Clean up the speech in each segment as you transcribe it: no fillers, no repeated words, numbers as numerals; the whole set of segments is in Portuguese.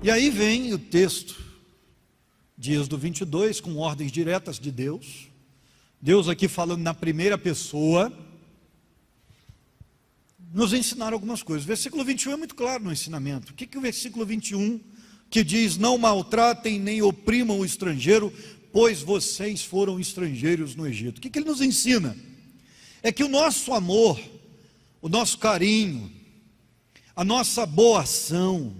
E aí vem o texto de Êxodo 22, com ordens diretas de Deus. Deus aqui falando na primeira pessoa, nos ensinaram algumas coisas. O versículo 21 é muito claro no ensinamento. O que o versículo 21 que diz: não maltratem nem oprimam o estrangeiro, pois vocês foram estrangeiros no Egito. O que ele nos ensina? É que o nosso amor, o nosso carinho, a nossa boa ação,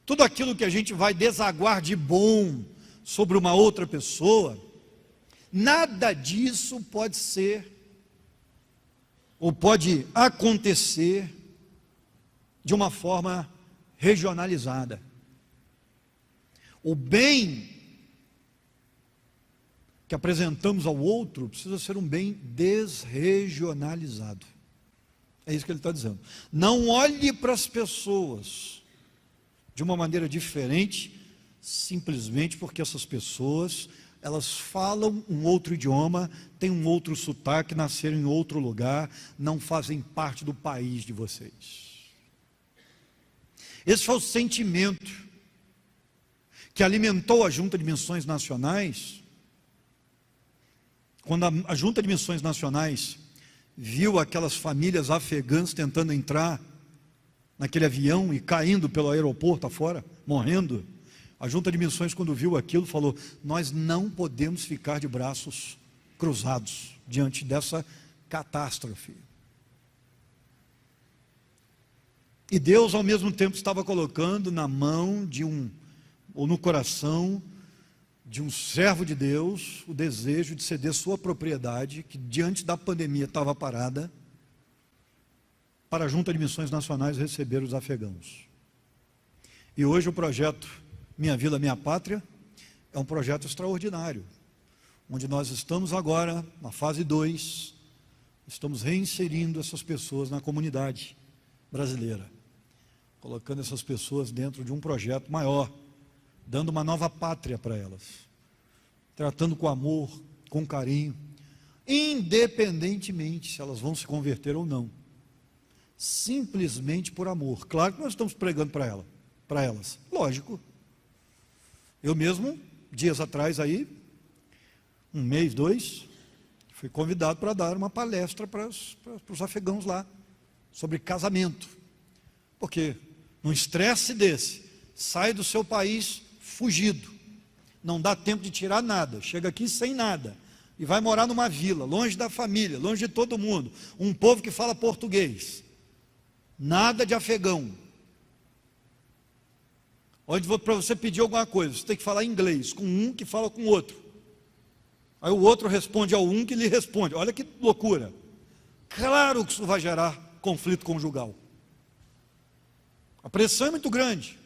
tudo aquilo que a gente vai desaguar de bom sobre uma outra pessoa, nada disso pode ser, ou pode acontecer, de uma forma regionalizada. O bem que apresentamos ao outro precisa ser um bem desregionalizado. É isso que ele está dizendo. Não olhe para as pessoas de uma maneira diferente, simplesmente porque essas pessoas, elas falam um outro idioma, têm um outro sotaque, nasceram em outro lugar, não fazem parte do país de vocês. Esse foi o sentimento que alimentou a Junta de Missões Nacionais, quando a Junta de Missões Nacionais viu aquelas famílias afegãs tentando entrar naquele avião e caindo pelo aeroporto afora, morrendo. A Junta de Missões, quando viu aquilo, falou: nós não podemos ficar de braços cruzados diante dessa catástrofe. E Deus, ao mesmo tempo, estava colocando na mão ou no coração de um servo de Deus, o desejo de ceder sua propriedade, que diante da pandemia estava parada, para a Junta de Missões Nacionais receber os afegãos. E hoje o projeto Minha Vila, Minha Pátria é um projeto extraordinário, onde nós estamos agora, na fase 2, estamos reinserindo essas pessoas na comunidade brasileira, colocando essas pessoas dentro de um projeto maior, dando uma nova pátria para elas, tratando com amor, com carinho, independentemente se elas vão se converter ou não, simplesmente por amor. Claro que nós estamos pregando para elas, lógico. Eu mesmo, dias atrás aí, um mês, 2, fui convidado para dar uma palestra para os afegãos lá, sobre casamento, porque num estresse desse, sai do seu país fugido, não dá tempo de tirar nada, chega aqui sem nada, e vai morar numa vila, longe da família, longe de todo mundo, um povo que fala português, nada de afegão, onde para você pedir alguma coisa, você tem que falar inglês, com um que fala com o outro, aí o outro responde ao um que lhe responde. Olha que loucura. Claro que isso vai gerar conflito conjugal, a pressão é muito grande.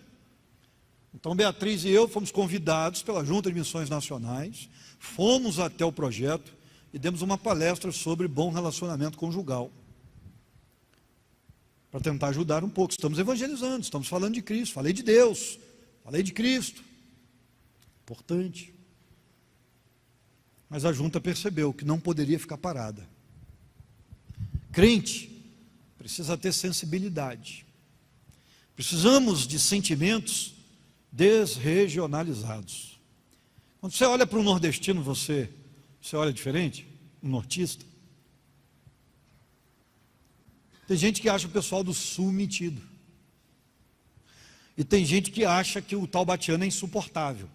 Então Beatriz e eu fomos convidados pela Junta de Missões Nacionais, fomos até o projeto e demos uma palestra sobre bom relacionamento conjugal, para tentar ajudar um pouco. Estamos evangelizando, estamos falando de Cristo, falei de Deus, falei de Cristo, importante. Mas a junta percebeu que não poderia ficar parada. Crente precisa ter sensibilidade, precisamos de sentimentos desregionalizados. Quando você olha para um nordestino, você olha diferente? Um nortista? Tem gente que acha o pessoal do sul metido, e tem gente que acha que o taubatiano é insuportável.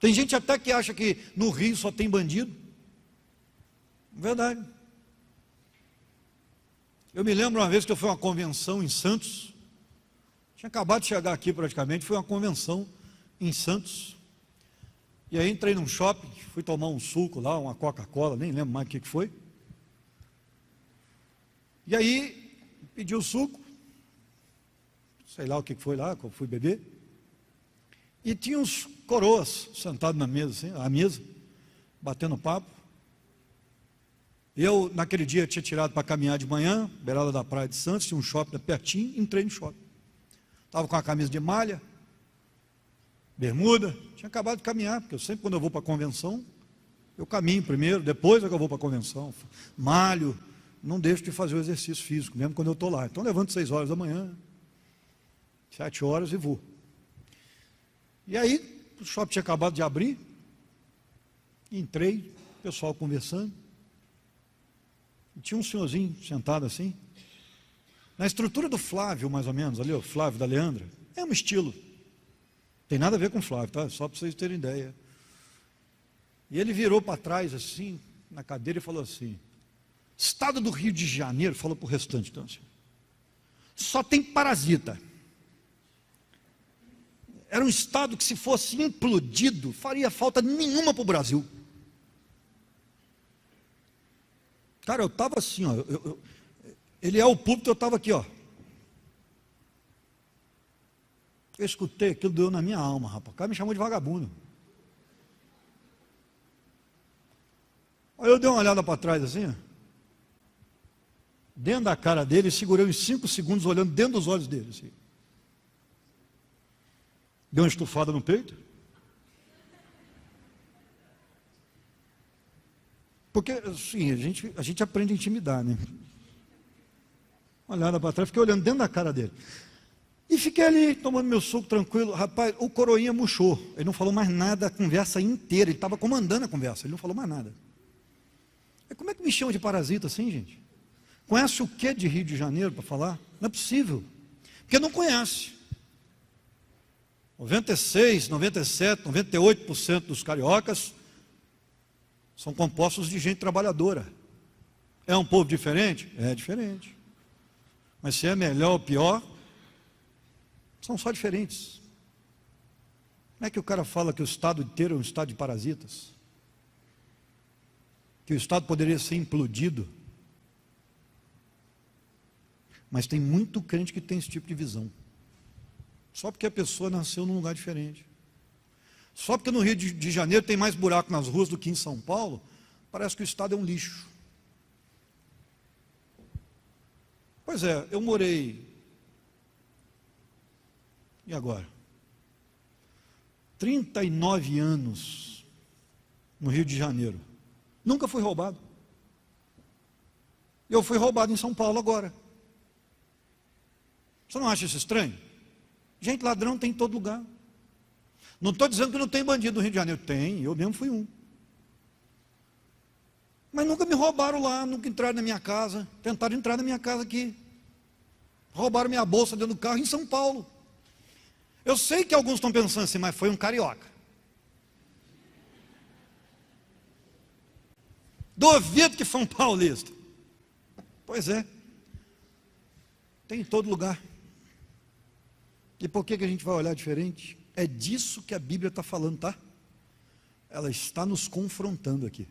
Tem gente até que acha que no Rio só tem bandido. Verdade. Eu me lembro uma vez que eu fui a uma convenção em Santos, tinha acabado de chegar aqui praticamente, foi uma convenção em Santos, e aí entrei num shopping, fui tomar um suco lá, uma Coca-Cola, nem lembro mais o que foi, e aí pedi o suco, sei lá o que foi lá, que eu fui beber, e tinha uns coroas sentados na mesa, assim, à mesa, batendo papo. Eu, naquele dia, tinha tirado para caminhar de manhã, beirada da praia de Santos, tinha um shopping pertinho, entrei no shopping. Estava com a camisa de malha, bermuda, tinha acabado de caminhar, porque eu sempre, quando eu vou para a convenção, eu caminho primeiro, depois é que eu vou para a convenção, malho, não deixo de fazer o exercício físico, mesmo quando eu estou lá. Então, levanto 6 horas da manhã, 7 horas e vou. E aí, o shopping tinha acabado de abrir, entrei, pessoal conversando, e tinha um senhorzinho sentado assim, na estrutura do Flávio, mais ou menos, ali, o Flávio da Leandra, é um estilo, tem nada a ver com o Flávio, tá? Só para vocês terem ideia. E ele virou para trás assim, na cadeira e falou assim: Estado do Rio de Janeiro, falou para o restante, então, assim, só tem parasita. Era um estado que, se fosse implodido, faria falta nenhuma para o Brasil. Cara, eu estava assim, ó, ele é o púlpito, eu estava aqui, ó. Eu escutei aquilo, doeu na minha alma, rapaz. O cara me chamou de vagabundo. Aí eu dei uma olhada para trás assim, ó, dentro da cara dele, segurei uns 5 segundos olhando dentro dos olhos dele, assim. Deu uma estufada no peito. Porque, assim, a gente aprende a intimidar, né? Olhada para trás, fiquei olhando dentro da cara dele. E fiquei ali, tomando meu suco tranquilo. Rapaz, o coroinha murchou. Ele não falou mais nada a conversa inteira. Ele estava comandando a conversa, ele não falou mais nada. Como é que me chamam de parasita assim, gente? Conhece o que de Rio de Janeiro para falar? Não é possível. Porque não conhece. 96, 97, 98% dos cariocas são compostos de gente trabalhadora. É um povo diferente? É diferente. Mas se é melhor ou pior, são só diferentes. Como é que o cara fala que o estado inteiro é um estado de parasitas? Que o estado poderia ser implodido? Mas tem muito crente que tem esse tipo de visão. Só porque a pessoa nasceu num lugar diferente. Só porque no Rio de Janeiro tem mais buraco nas ruas do que em São Paulo, parece que o estado é um lixo. Pois é, eu morei, e agora? 39 anos no Rio de Janeiro. Nunca fui roubado. Eu fui roubado em São Paulo agora. Você não acha isso estranho? Gente, ladrão tem em todo lugar. Não estou dizendo que não tem bandido no Rio de Janeiro. Tem, eu mesmo fui um. Mas nunca me roubaram lá, nunca entraram na minha casa. Tentaram entrar na minha casa aqui. Roubaram minha bolsa dentro do carro em São Paulo. Eu sei que alguns estão pensando assim, mas foi um carioca. Duvido que foi um paulista. Pois é. Tem em todo lugar. E por que a gente vai olhar diferente? É disso que a Bíblia está falando, tá? Ela está nos confrontando aqui.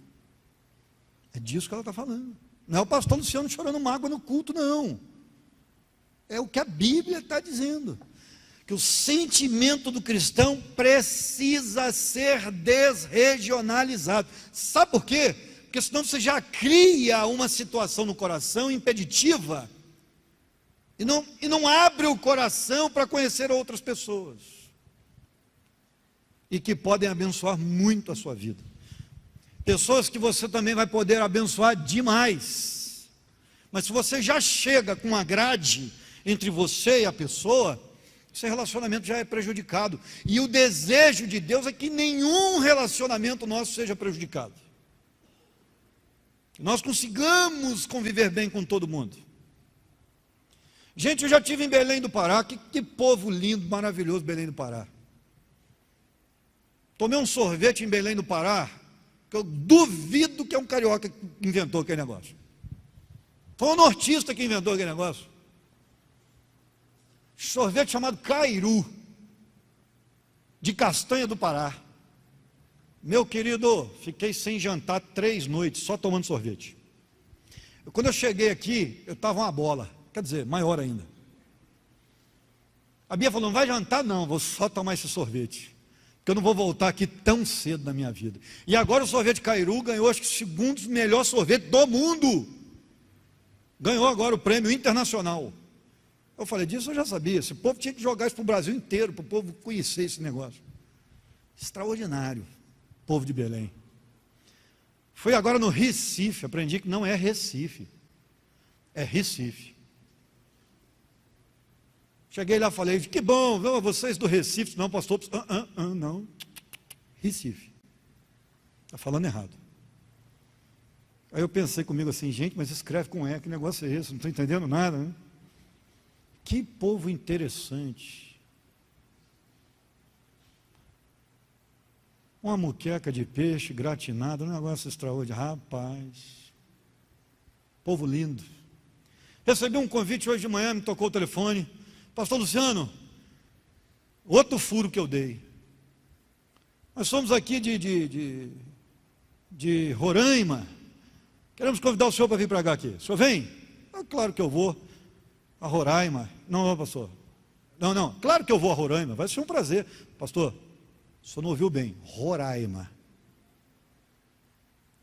É disso que ela está falando. Não é o pastor Luciano chorando mágoa no culto, não. É o que a Bíblia está dizendo. Que o sentimento do cristão precisa ser desregionalizado. Sabe por quê? Porque senão você já cria uma situação no coração impeditiva e não abre o coração para conhecer outras pessoas e que podem abençoar muito a sua vida. Pessoas que você também vai poder abençoar demais. Mas se você já chega com uma grade entre você e a pessoa, esse relacionamento já é prejudicado. E o desejo de Deus é que nenhum relacionamento nosso seja prejudicado. Que nós consigamos conviver bem com todo mundo. Gente, eu já estive em Belém do Pará. Que povo lindo, maravilhoso, Belém do Pará. Tomei um sorvete em Belém do Pará, que eu duvido que é um carioca que inventou aquele negócio. Foi um nortista que inventou aquele negócio. Sorvete chamado Cairu, de castanha do Pará. Meu querido, fiquei sem jantar 3 noites, só tomando sorvete. Quando eu cheguei aqui, eu estava uma bola, quer dizer, maior ainda. A Bia falou, não vai jantar não, vou só tomar esse sorvete, porque eu não vou voltar aqui tão cedo na minha vida. E agora o sorvete Cairu ganhou, acho que o segundo melhor sorvete do mundo. Ganhou agora o prêmio internacional. Eu falei, disso eu já sabia, esse povo tinha que jogar isso para o Brasil inteiro, para o povo conhecer esse negócio. Extraordinário, povo de Belém. Fui agora no Recife, aprendi que não é Recife, é Recife. Cheguei lá e falei, que bom, vocês do Recife, não, pastor, não, Recife, está falando errado. Aí eu pensei comigo assim, gente, mas escreve com E, que negócio é esse? Não estou entendendo nada, né? Que povo interessante. Uma muqueca de peixe gratinada, um negócio extraordinário, rapaz, povo lindo. Recebi um convite hoje de manhã, me tocou o telefone, pastor Luciano, outro furo que eu dei. Nós somos aqui de Roraima, queremos convidar o senhor para vir para cá aqui. O senhor vem? Claro que eu vou a Roraima. Não, pastor. Não, claro que eu vou a Roraima, vai ser um prazer. Pastor, o senhor não ouviu bem, Roraima.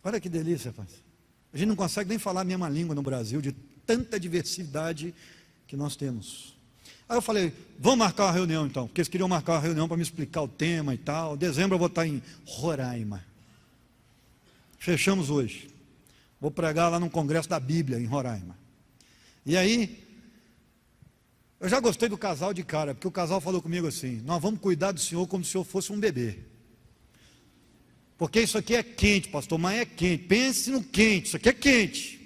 Olha que delícia, rapaz. A gente não consegue nem falar a mesma língua no Brasil, de tanta diversidade que nós temos. Aí eu falei, vamos marcar uma reunião então, porque eles queriam marcar uma reunião para me explicar o tema e tal. Em dezembro eu vou estar em Roraima. Fechamos hoje. Vou pregar lá no Congresso da Bíblia, em Roraima. E aí, eu já gostei do casal de cara, porque o casal falou comigo assim, nós vamos cuidar do senhor como se o senhor fosse um bebê. Porque isso aqui é quente, pastor, mas é quente. Pense no quente, isso aqui é quente.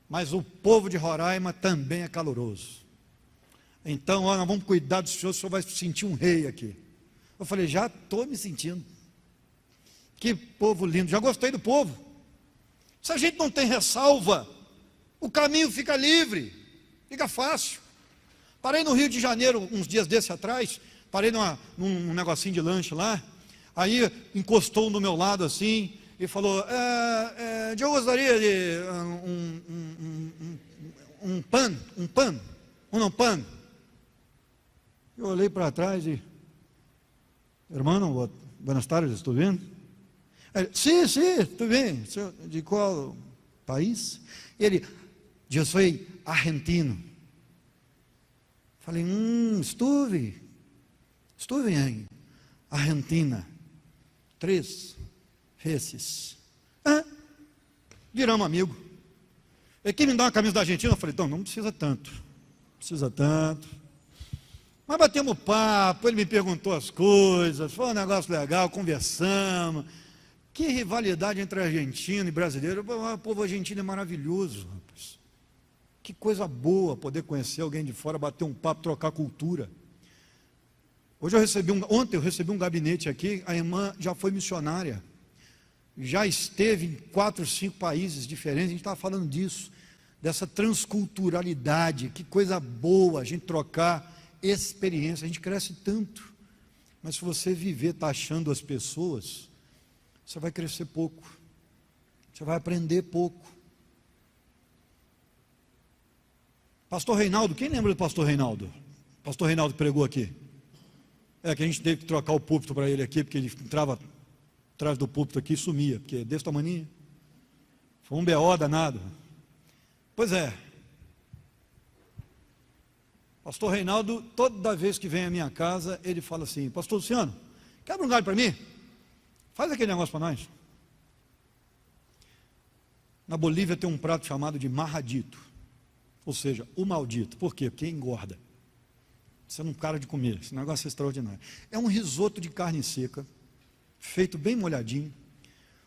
Mas o povo de Roraima também é caloroso. Então, nós vamos cuidar do senhor, o senhor vai se sentir um rei aqui. Eu falei, já estou me sentindo. Que povo lindo, já gostei do povo. Se a gente não tem ressalva, o caminho fica livre, fica fácil. Parei no Rio de Janeiro uns dias desses atrás, parei num negocinho de lanche lá, aí encostou um do meu lado assim, e falou, eu gostaria de um pão. Eu olhei para trás e, irmão, buenas tardes, tudo bem? Sim, tudo bem. De qual país? Ele, eu sou argentino. Falei, estive em Argentina 3 vezes. Viramos amigo. Ele quis me dar uma camisa da Argentina. Eu falei, então, não precisa tanto. Mas batemos papo, ele me perguntou as coisas, foi um negócio legal, conversamos. Que rivalidade entre argentino e brasileiro. O povo argentino é maravilhoso, rapaz. Que coisa boa poder conhecer alguém de fora, bater um papo, trocar cultura. Ontem eu recebi um gabinete aqui, a irmã já foi missionária, já esteve em 4, 5 países diferentes, a gente estava falando disso, dessa transculturalidade, que coisa boa a gente trocar experiência, a gente cresce tanto, mas se você viver taxando as pessoas, você vai crescer pouco, você vai aprender pouco. Pastor Reinaldo, quem lembra do pastor Reinaldo? Pastor Reinaldo que pregou aqui. Que a gente teve que trocar o púlpito para ele aqui, porque ele entrava atrás do púlpito aqui e sumia, porque é desse tamanho. Foi um BO danado. Pois é. Pastor Reinaldo, toda vez que vem à minha casa, ele fala assim, pastor Luciano, quebra um galho para mim? Faz aquele negócio para nós. Na Bolívia tem um prato chamado de marradito. Ou seja, o maldito. Por quê? Porque engorda. Você não para de comer. Esse negócio é extraordinário. É um risoto de carne seca, feito bem molhadinho,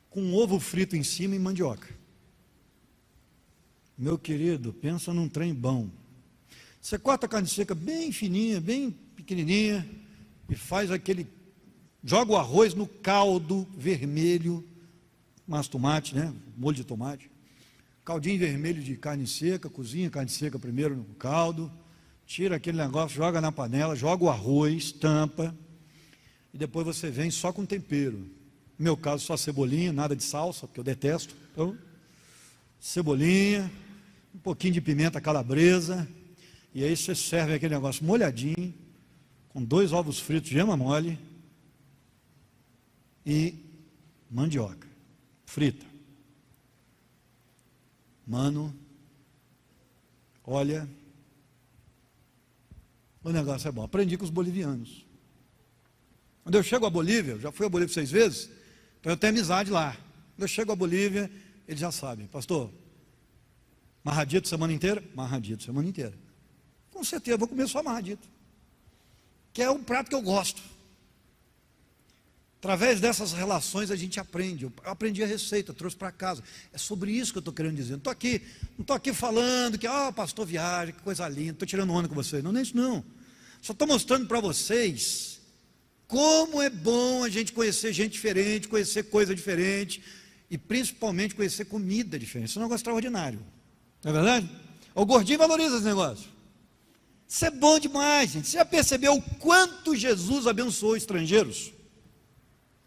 com um ovo frito em cima e mandioca. Meu querido, pensa num trem bom. Você corta a carne seca bem fininha, bem pequenininha, e faz aquele... Joga o arroz no caldo vermelho, mas tomate, né? Molho de tomate. Caldinho vermelho de carne seca, cozinha a carne seca primeiro no caldo, tira aquele negócio, joga na panela, joga o arroz, tampa, e depois você vem só com tempero. No meu caso, só cebolinha, nada de salsa, porque eu detesto. Então, cebolinha, um pouquinho de pimenta calabresa, e aí você serve aquele negócio molhadinho, com 2 ovos fritos, gema mole, e mandioca frita. Mano, olha, o negócio é bom. Aprendi com os bolivianos. Quando eu chego à Bolívia, já fui à Bolívia 6 vezes, então eu tenho amizade lá. Quando eu chego à Bolívia, eles já sabem, pastor, marradito semana inteira? Marradito semana inteira. Com certeza, vou comer só amarradito, que é um prato que eu gosto. Através dessas relações a gente aprende. Eu aprendi a receita, trouxe para casa. É sobre isso que eu estou querendo dizer. Não estou aqui falando que, pastor viaja, que coisa linda, estou tirando onda com vocês. Não, não é isso não. Só estou mostrando para vocês como é bom a gente conhecer gente diferente, conhecer coisa diferente, e principalmente conhecer comida diferente. Isso é um negócio extraordinário. Não é verdade? O gordinho valoriza esse negócio. Isso é bom demais, gente. Você já percebeu o quanto Jesus abençoou estrangeiros?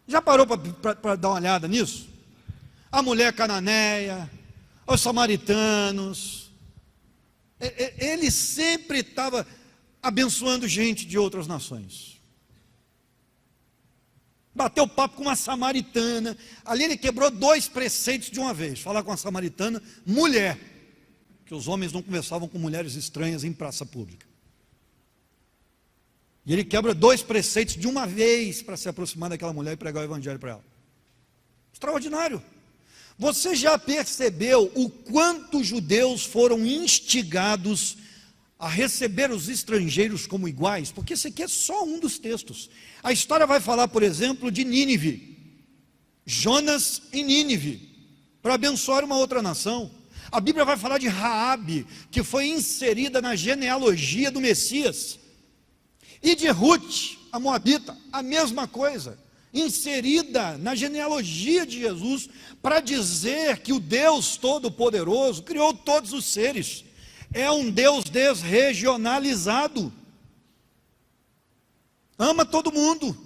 Já parou para dar uma olhada nisso? A mulher cananeia, os samaritanos, ele sempre estava abençoando gente de outras nações. Bateu papo com uma samaritana, ali ele quebrou 2 preceitos de uma vez. Falar com a samaritana, mulher, que os homens não conversavam com mulheres estranhas em praça pública. E ele quebra 2 preceitos de uma vez para se aproximar daquela mulher e pregar o evangelho para ela. Extraordinário. Você já percebeu o quanto os judeus foram instigados a receber os estrangeiros como iguais? Porque esse aqui é só um dos textos. A história vai falar, por exemplo, de Nínive. Jonas e Nínive, para abençoar uma outra nação. A Bíblia vai falar de Raabe, que foi inserida na genealogia do Messias. E de Ruth, a moabita, a mesma coisa, inserida na genealogia de Jesus, para dizer que o Deus Todo-Poderoso criou todos os seres. É um Deus desregionalizado. Ama todo mundo.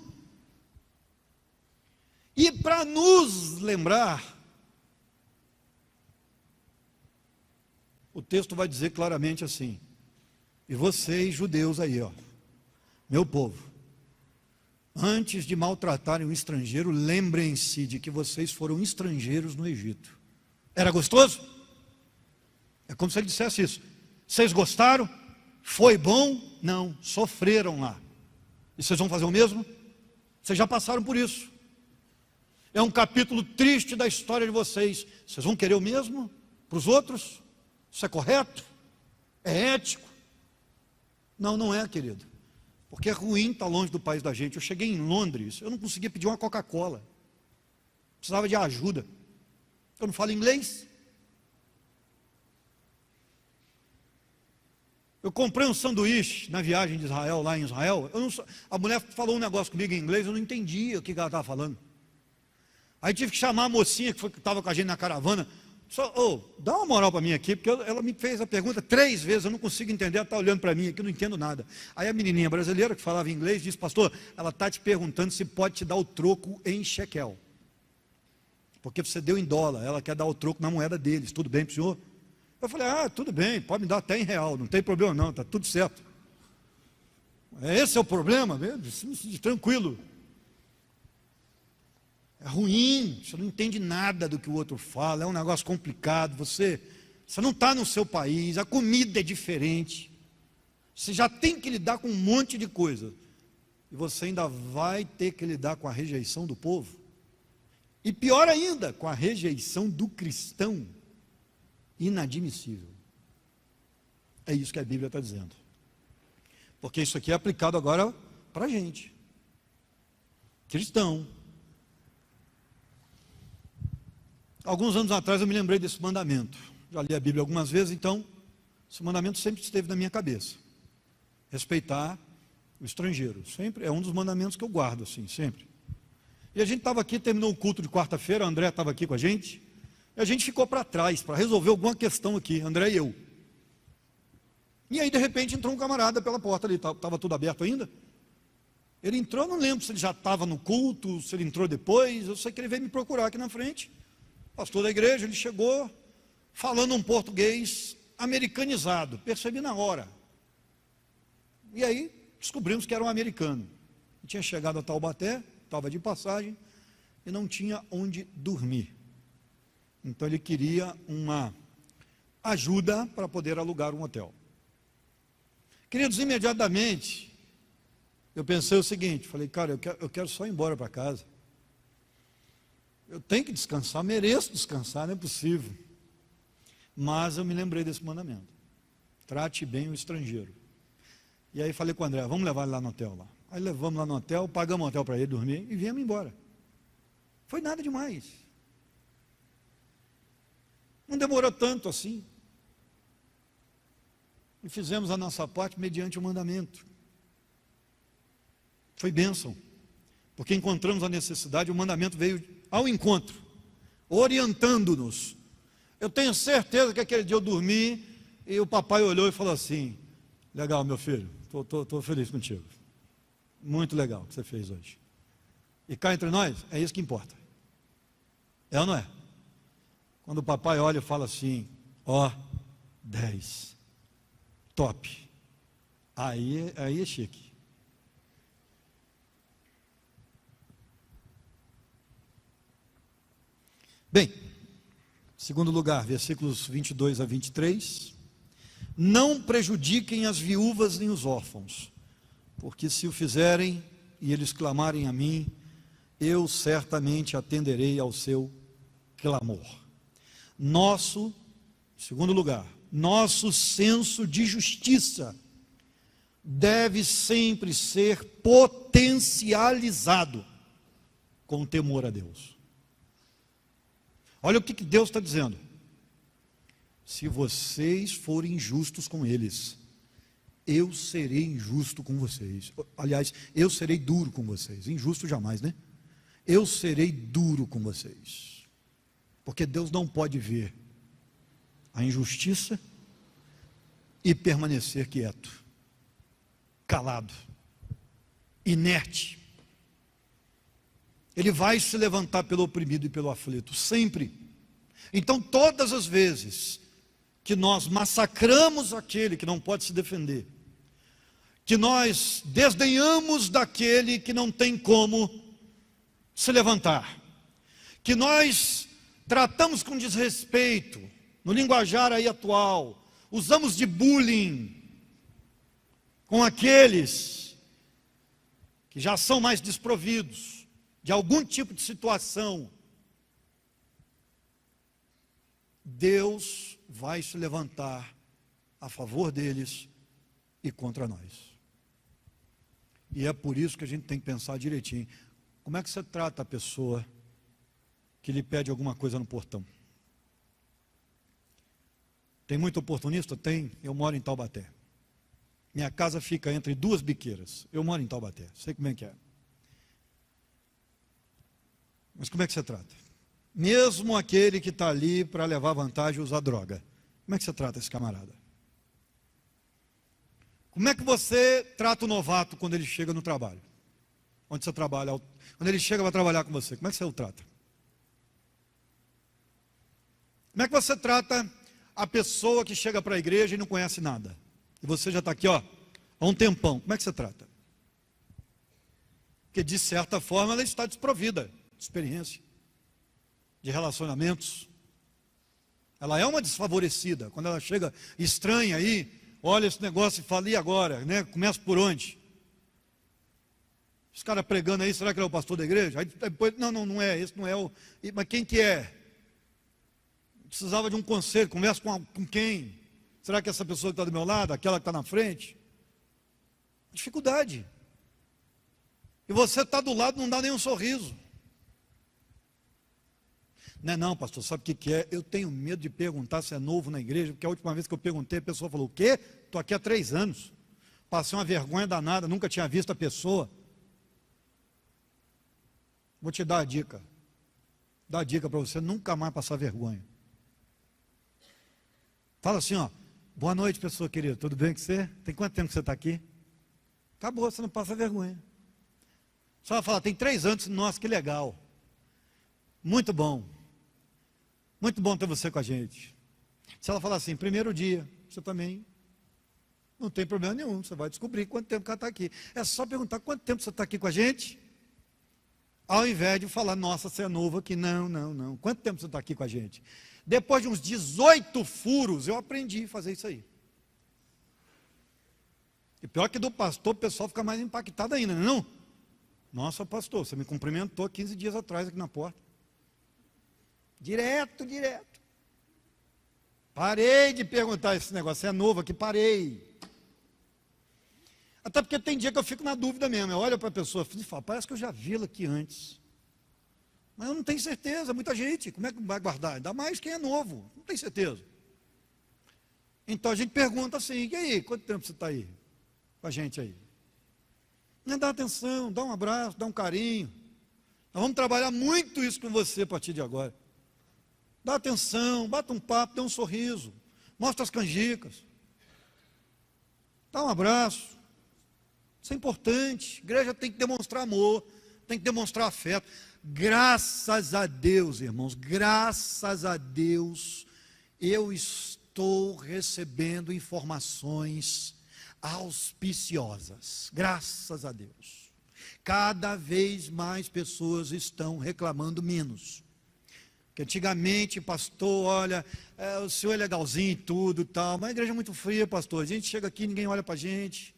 E para nos lembrar, o texto vai dizer claramente assim: e vocês, judeus aí, meu povo, antes de maltratarem o estrangeiro, lembrem-se de que vocês foram estrangeiros no Egito. Era gostoso? É como se ele dissesse isso. Vocês gostaram? Foi bom? Não, sofreram lá. E vocês vão fazer o mesmo? Vocês já passaram por isso. É um capítulo triste da história de vocês. Vocês vão querer o mesmo para os outros? Isso é correto? É ético? Não, não é, querido. Porque é ruim estar longe do país da gente. Eu cheguei em Londres, eu não conseguia pedir uma Coca-Cola. Precisava de ajuda. Eu não falo inglês. Eu comprei um sanduíche na viagem de Israel, lá em Israel. A mulher falou um negócio comigo em inglês, eu não entendia o que ela estava falando. Aí tive que chamar a mocinha que estava com a gente na caravana. Dá uma moral para mim aqui, porque ela me fez a pergunta 3 vezes, eu não consigo entender, ela está olhando para mim aqui, eu não entendo nada. Aí a menininha brasileira que falava inglês disse: pastor, ela está te perguntando se pode te dar o troco em shekel, porque você deu em dólar, ela quer dar o troco na moeda deles. Tudo bem para o senhor? Eu falei: tudo bem, pode me dar até em real, não tem problema não, está tudo certo. Esse é o problema mesmo, tranquilo. É ruim, você não entende nada do que o outro fala, é um negócio complicado, você não está no seu país, a comida é diferente, você já tem que lidar com um monte de coisa, e você ainda vai ter que lidar com a rejeição do povo, e pior ainda, com a rejeição do cristão. Inadmissível. É isso que a Bíblia está dizendo, porque isso aqui é aplicado agora para a gente, cristão. Alguns anos atrás eu me lembrei desse mandamento. Já li a Bíblia algumas vezes, então esse mandamento sempre esteve na minha cabeça. Respeitar o estrangeiro. Sempre é um dos mandamentos que eu guardo, assim, sempre. E a gente estava aqui, terminou o culto de quarta-feira, o André estava aqui com a gente, e a gente ficou para trás, para resolver alguma questão aqui, André e eu. E aí, de repente, entrou um camarada pela porta ali, estava tudo aberto ainda. Ele entrou, não lembro se ele já estava no culto, se ele entrou depois, eu sei que ele veio me procurar aqui na frente. Pastor da igreja, ele chegou falando um português americanizado, percebi na hora. E aí descobrimos que era um americano. Ele tinha chegado a Taubaté, estava de passagem e não tinha onde dormir. Então ele queria uma ajuda para poder alugar um hotel. Queridos, imediatamente eu pensei o seguinte, falei: cara, eu quero só ir embora para casa. Eu tenho que descansar, mereço descansar, não é possível. Mas eu me lembrei desse mandamento: trate bem o estrangeiro. E aí falei com o André, vamos levar ele lá no hotel lá. Aí levamos lá no hotel, pagamos um hotel para ele dormir e viemos embora. Foi nada demais. Não demorou tanto assim. E fizemos a nossa parte mediante o mandamento. Foi bênção. Porque encontramos a necessidade, o mandamento veio ao encontro, orientando-nos. Eu tenho certeza que aquele dia eu dormi e o papai olhou e falou assim, legal, meu filho, estou feliz contigo. Muito legal o que você fez hoje. E cá entre nós, é isso que importa. É ou não é? Quando o papai olha e fala assim, ó, 10, top. Aí é chique. Bem, segundo lugar, versículos 22 a 23. Não prejudiquem as viúvas nem os órfãos, porque se o fizerem e eles clamarem a mim, eu certamente atenderei ao seu clamor. Segundo lugar, nosso senso de justiça deve sempre ser potencializado com temor a Deus. Olha o que Deus está dizendo. Se vocês forem injustos com eles, eu serei injusto com vocês. Aliás, eu serei duro com vocês. Injusto jamais, né? Eu serei duro com vocês. Porque Deus não pode ver a injustiça e permanecer quieto, calado, inerte. Ele vai se levantar pelo oprimido e pelo aflito, sempre. Então, todas as vezes que nós massacramos aquele que não pode se defender, que nós desdenhamos daquele que não tem como se levantar, que nós tratamos com desrespeito, no linguajar aí atual, usamos de bullying com aqueles que já são mais desprovidos de algum tipo de situação, Deus vai se levantar a favor deles e contra nós. E é por isso que a gente tem que pensar direitinho. Como é que você trata a pessoa que lhe pede alguma coisa no portão? Tem muito oportunista? Tem. Eu moro em Taubaté. Minha casa fica entre duas biqueiras. Eu moro em Taubaté. Sei como é que é. Mas como é que você trata? Mesmo aquele que está ali para levar vantagem e usar droga. Como é que você trata esse camarada? Como é que você trata o novato quando ele chega no trabalho? Onde você trabalha? Quando ele chega para trabalhar com você, como é que você o trata? Como é que você trata a pessoa que chega para a igreja e não conhece nada? E você já está aqui, ó, há um tempão. Como é que você trata? Porque de certa forma ela está desprovida de experiência, de relacionamentos. Ela é uma desfavorecida. Quando ela chega estranha aí, olha esse negócio e fala, e agora? Né? Começa por onde? Os caras pregando aí, será que ele é o pastor da igreja? Aí depois, não é, esse não é o... Mas quem que é? Precisava de um conselho, conversa com quem? Será que essa pessoa que está do meu lado, aquela que está na frente? Dificuldade. E você está do lado, não dá nenhum sorriso. Não, pastor, sabe o que é? Eu tenho medo de perguntar se é novo na igreja, porque a última vez que eu perguntei, a pessoa falou, o quê? Estou aqui há 3 anos. Passei uma vergonha danada, nunca tinha visto a pessoa. Vou te dar a dica. Dá a dica para você nunca mais passar vergonha. Fala assim, ó, boa noite, pessoa querida, tudo bem com você? Tem quanto tempo que você está aqui? Acabou, você não passa vergonha. Só vai falar, tem 3 anos, nossa, que legal. Muito bom. Muito bom ter você com a gente. Se ela falar assim, primeiro dia, você também não tem problema nenhum, você vai descobrir quanto tempo que ela está aqui. É só perguntar quanto tempo você está aqui com a gente, ao invés de falar, nossa, você é novo aqui. Não. Quanto tempo você está aqui com a gente? Depois de uns 18 furos, eu aprendi a fazer isso aí. E pior que do pastor, o pessoal fica mais impactado ainda, não? Nossa, pastor, você me cumprimentou 15 dias atrás aqui na porta. Direto. Parei de perguntar esse negócio, é novo aqui, parei. Até porque tem dia que eu fico na dúvida mesmo. Eu olho para a pessoa e falo, parece que eu já vi ela aqui antes. Mas eu não tenho certeza, muita gente, como é que vai guardar? Ainda mais quem é novo, não tem certeza. Então a gente pergunta assim, e aí, quanto tempo você está aí? Com a gente aí? Dá atenção, dá um abraço, dá um carinho. Nós vamos trabalhar muito isso com você a partir de agora. Dá atenção, bata um papo, dê um sorriso, mostra as canjicas, dá um abraço. Isso é importante. A igreja tem que demonstrar amor, tem que demonstrar afeto. Graças a Deus, irmãos, graças a Deus, eu estou recebendo informações auspiciosas. Graças a Deus. Cada vez mais pessoas estão reclamando menos. Porque antigamente, pastor, olha, o senhor é legalzinho e tudo e tal, mas a igreja é muito fria, pastor. A gente chega aqui, ninguém olha para a gente,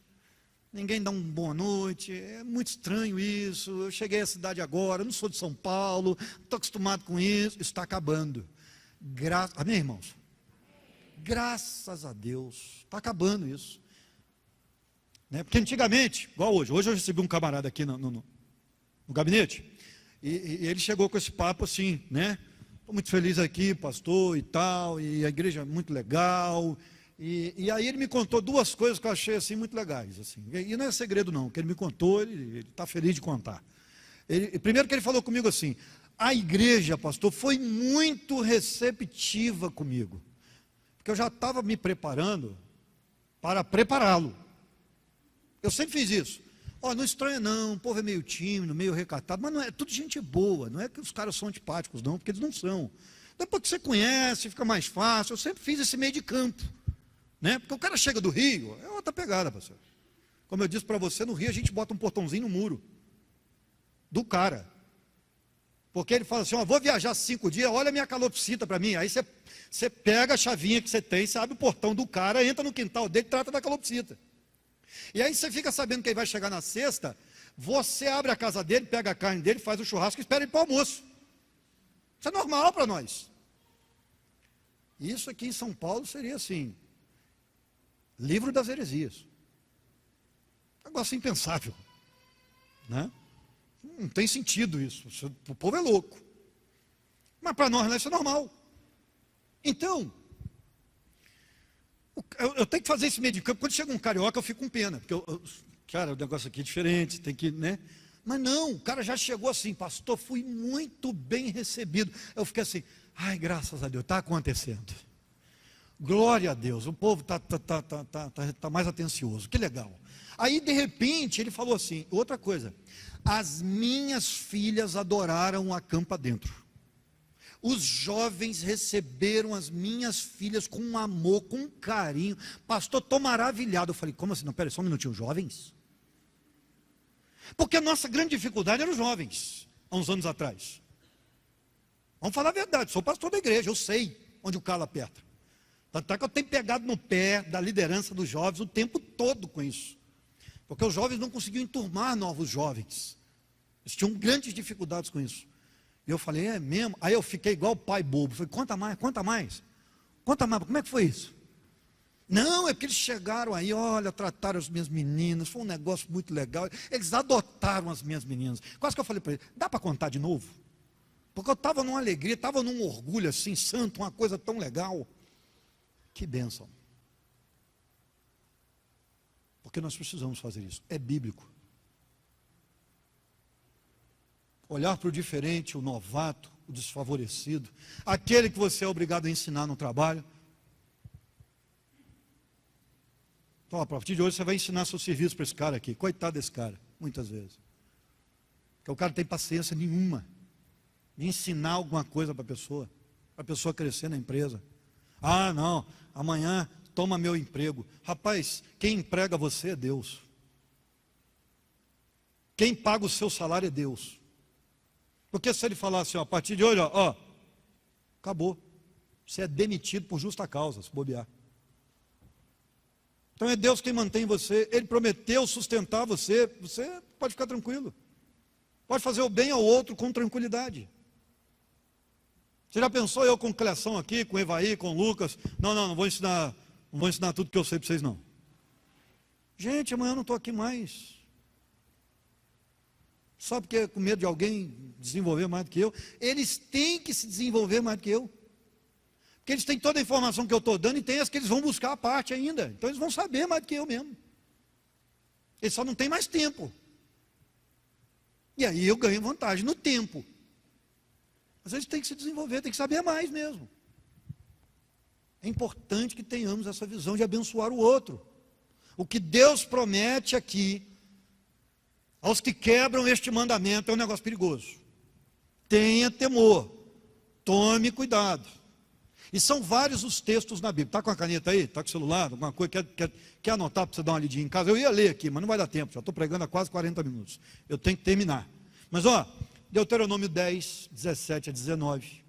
ninguém dá uma boa noite, é muito estranho isso. Eu cheguei à cidade agora, eu não sou de São Paulo, não estou acostumado com isso. Isso está acabando. Amém, irmãos? Graças a Deus, está acabando isso. Porque antigamente, igual hoje eu recebi um camarada aqui no gabinete, e ele chegou com esse papo assim, né? Estou muito feliz aqui, pastor e tal, e a igreja é muito legal, e aí ele me contou duas coisas que eu achei assim muito legais, assim, e não é segredo não, que ele me contou, ele está feliz de contar. Primeiro que ele falou comigo assim, a igreja, pastor, foi muito receptiva comigo, porque eu já estava me preparando para prepará-lo. Eu sempre fiz isso. Não estranha não, o povo é meio tímido, meio recatado, mas não é tudo gente boa, não é que os caras são antipáticos não, porque eles não são. Depois que você conhece, fica mais fácil. Eu sempre fiz esse meio de campo, né? Porque o cara chega do Rio, é outra pegada, pastor. Como eu disse para você, no Rio a gente bota um portãozinho no muro do cara. Porque ele fala assim, vou viajar 5 dias, olha a minha calopsita para mim. Aí você pega a chavinha que você tem, você abre o portão do cara, entra no quintal dele e trata da calopsita. E aí você fica sabendo que ele vai chegar na sexta, você abre a casa dele, pega a carne dele, faz o churrasco e espera ele para o almoço. Isso é normal para nós. Isso aqui em São Paulo seria assim, livro das heresias. Um negócio impensável, né? Não tem sentido isso, o povo é louco. Mas para nós isso é normal. Então, eu tenho que fazer esse meio de campo. Quando chega um carioca, eu fico com pena. Porque, cara, o negócio aqui é diferente, tem que, né? Mas não, o cara já chegou assim, pastor, fui muito bem recebido. Eu fiquei assim, ai, graças a Deus, está acontecendo. Glória a Deus, o povo tá mais atencioso, que legal. Aí, de repente, ele falou assim, outra coisa, as minhas filhas adoraram a campa dentro. Os jovens receberam as minhas filhas com amor, com carinho. Pastor, estou maravilhado. Eu falei, como assim? Não, peraí, só um minutinho, jovens? Porque a nossa grande dificuldade eram os jovens, há uns anos atrás. Vamos falar a verdade, sou pastor da igreja, eu sei onde o calo aperta. Tanto é que eu tenho pegado no pé da liderança dos jovens o tempo todo com isso. Porque os jovens não conseguiam enturmar novos jovens. Eles tinham grandes dificuldades com isso. E eu falei, é mesmo? Aí eu fiquei igual o pai bobo. Falei, conta mais, conta mais. Conta mais, como é que foi isso? Não, é porque eles chegaram aí, olha, trataram as minhas meninas, foi um negócio muito legal. Eles adotaram as minhas meninas. Quase que eu falei para ele, dá para contar de novo? Porque eu estava numa alegria, estava num orgulho assim, santo, uma coisa tão legal. Que bênção. Porque nós precisamos fazer isso, é bíblico. Olhar para o diferente, o novato, o desfavorecido, aquele que você é obrigado a ensinar no trabalho. Então, a partir de hoje você vai ensinar seu serviço para esse cara aqui. Coitado desse cara, muitas vezes. Porque o cara não tem paciência nenhuma de ensinar alguma coisa para a pessoa crescer na empresa. Ah, não, amanhã toma meu emprego. Rapaz, quem emprega você é Deus. Quem paga o seu salário é Deus. Porque se ele falar assim, a partir de hoje, acabou. Você é demitido por justa causa, se bobear. Então é Deus quem mantém você. Ele prometeu sustentar você. Você pode ficar tranquilo. Pode fazer o bem ao outro com tranquilidade. Você já pensou eu com Cleção aqui, com Evaí, com Lucas? Não vou ensinar tudo que eu sei para vocês não. Gente, amanhã eu não estou aqui mais. Só porque é com medo de alguém desenvolver mais do que eu. Eles têm que se desenvolver mais do que eu. Porque eles têm toda a informação que eu estou dando e tem as que eles vão buscar a parte ainda. Então eles vão saber mais do que eu mesmo. Eles só não têm mais tempo. E aí eu ganho vantagem no tempo. Mas eles têm que se desenvolver, têm que saber mais mesmo. É importante que tenhamos essa visão de abençoar o outro. O que Deus promete aqui, aos que quebram este mandamento, é um negócio perigoso. Tenha temor, tome cuidado. E são vários os textos na Bíblia. Está com a caneta aí? Está com o celular? Alguma coisa? Quer anotar para você dar uma lidinha em casa? Eu ia ler aqui, mas não vai dar tempo. Já estou pregando há quase 40 minutos. Eu tenho que terminar. Mas ó, Deuteronômio 10, 17 a 19.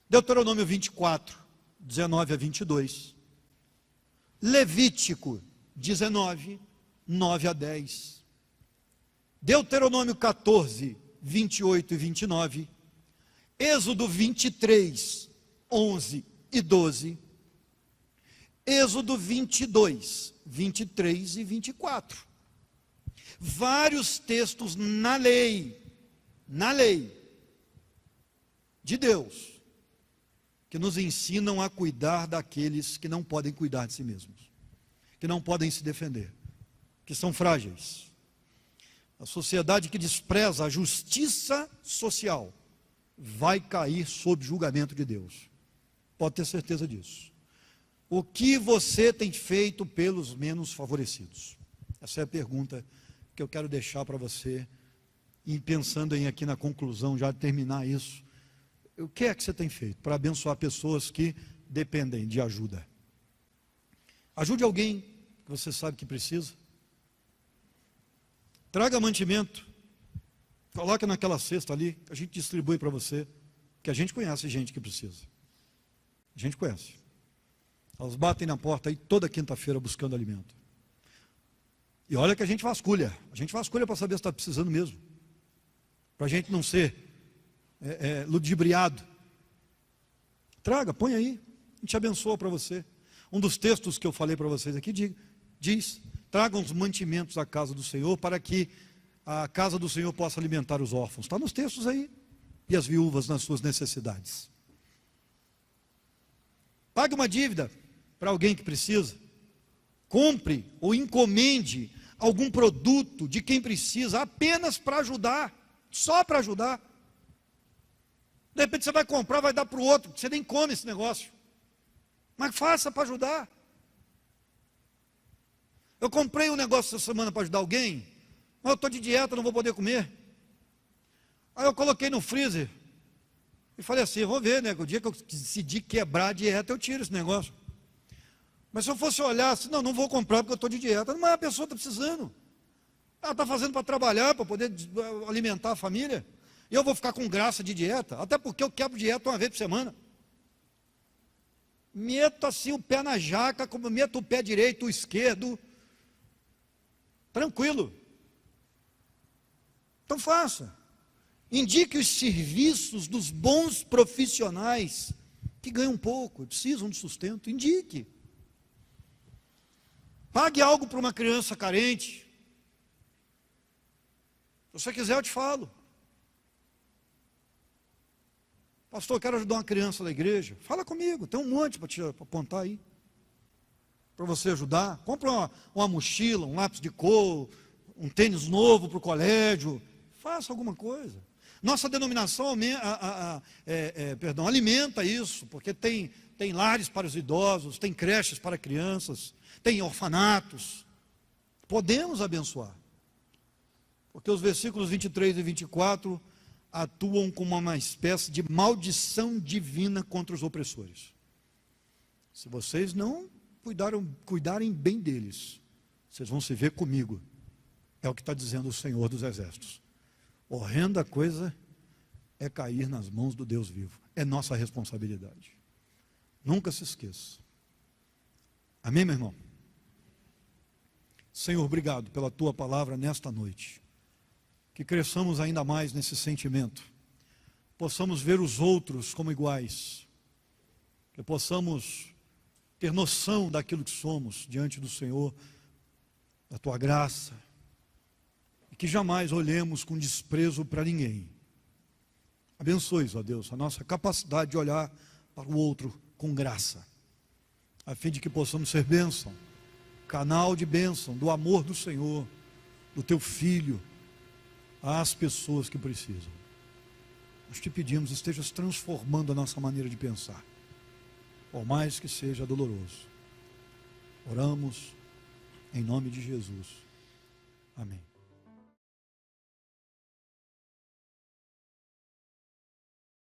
Deuteronômio 24, 19 a 22. Levítico 19, 9 a 10. Deuteronômio 14, 28 e 29. Êxodo 23, 11 e 12. Êxodo 22, 23 e 24. Vários textos na lei de Deus, que nos ensinam a cuidar daqueles que não podem cuidar de si mesmos, que não podem se defender, que são frágeis. A sociedade que despreza a justiça social vai cair sob julgamento de Deus. Pode ter certeza disso. O que você tem feito pelos menos favorecidos? Essa é a pergunta que eu quero deixar para você, e pensando em aqui na conclusão, já terminar isso. O que é que você tem feito para abençoar pessoas que dependem de ajuda? Ajude alguém que você sabe que precisa. Traga mantimento. Coloque naquela cesta ali, que a gente distribui para você, que a gente conhece gente que precisa. A gente conhece. Elas batem na porta aí toda quinta-feira buscando alimento. E olha que a gente vasculha para saber se está precisando mesmo. Para a gente não ser ludibriado. Traga, põe aí, a gente abençoa para você. Um dos textos que eu falei para vocês aqui diz: tragam os mantimentos à casa do Senhor, para que a casa do Senhor possa alimentar os órfãos. Está nos textos aí. E as viúvas nas suas necessidades. Pague uma dívida para alguém que precisa. Compre ou encomende algum produto de quem precisa, apenas para ajudar, só para ajudar. De repente você vai comprar, vai dar para o outro, você nem come esse negócio. Mas faça para ajudar. Eu comprei um negócio essa semana para ajudar alguém, mas eu estou de dieta, não vou poder comer. Aí eu coloquei no freezer e falei assim: vou ver, né? O dia que eu decidir quebrar a dieta, eu tiro esse negócio. Mas se eu fosse olhar assim, não vou comprar porque eu estou de dieta. Mas a pessoa está precisando. Ela está fazendo para trabalhar, para poder alimentar a família. E eu vou ficar com graça de dieta, até porque eu quebro dieta uma vez por semana. Meto assim o pé na jaca, como meto o pé direito, o esquerdo. Tranquilo. Então faça. Indique os serviços dos bons profissionais que ganham pouco, precisam de sustento. Indique. Pague algo para uma criança carente. Se você quiser, eu te falo. Pastor, eu quero ajudar uma criança da igreja. Fala comigo, tem um monte para te apontar aí. Para você ajudar. Compra uma mochila, um lápis de cor, um tênis novo para o colégio. Faça alguma coisa. Nossa denominação alimenta isso, porque tem lares para os idosos, tem creches para crianças, tem orfanatos. Podemos abençoar. Porque os versículos 23 e 24 atuam como uma espécie de maldição divina contra os opressores. Se vocês não cuidarem bem deles, vocês vão se ver comigo. É o que está dizendo o Senhor dos Exércitos. Horrenda coisa é cair nas mãos do Deus vivo. É nossa responsabilidade. Nunca se esqueça. Amém, meu irmão? Senhor, obrigado pela tua palavra nesta noite. Que cresçamos ainda mais nesse sentimento. Possamos ver os outros como iguais. Que possamos ter noção daquilo que somos diante do Senhor, da tua graça, e que jamais olhemos com desprezo para ninguém. Abençoe, ó Deus, a nossa capacidade de olhar para o outro com graça, a fim de que possamos ser bênção, canal de bênção, do amor do Senhor, do teu Filho, às pessoas que precisam. Nós te pedimos, estejas transformando a nossa maneira de pensar, por mais que seja doloroso. Oramos em nome de Jesus. Amém.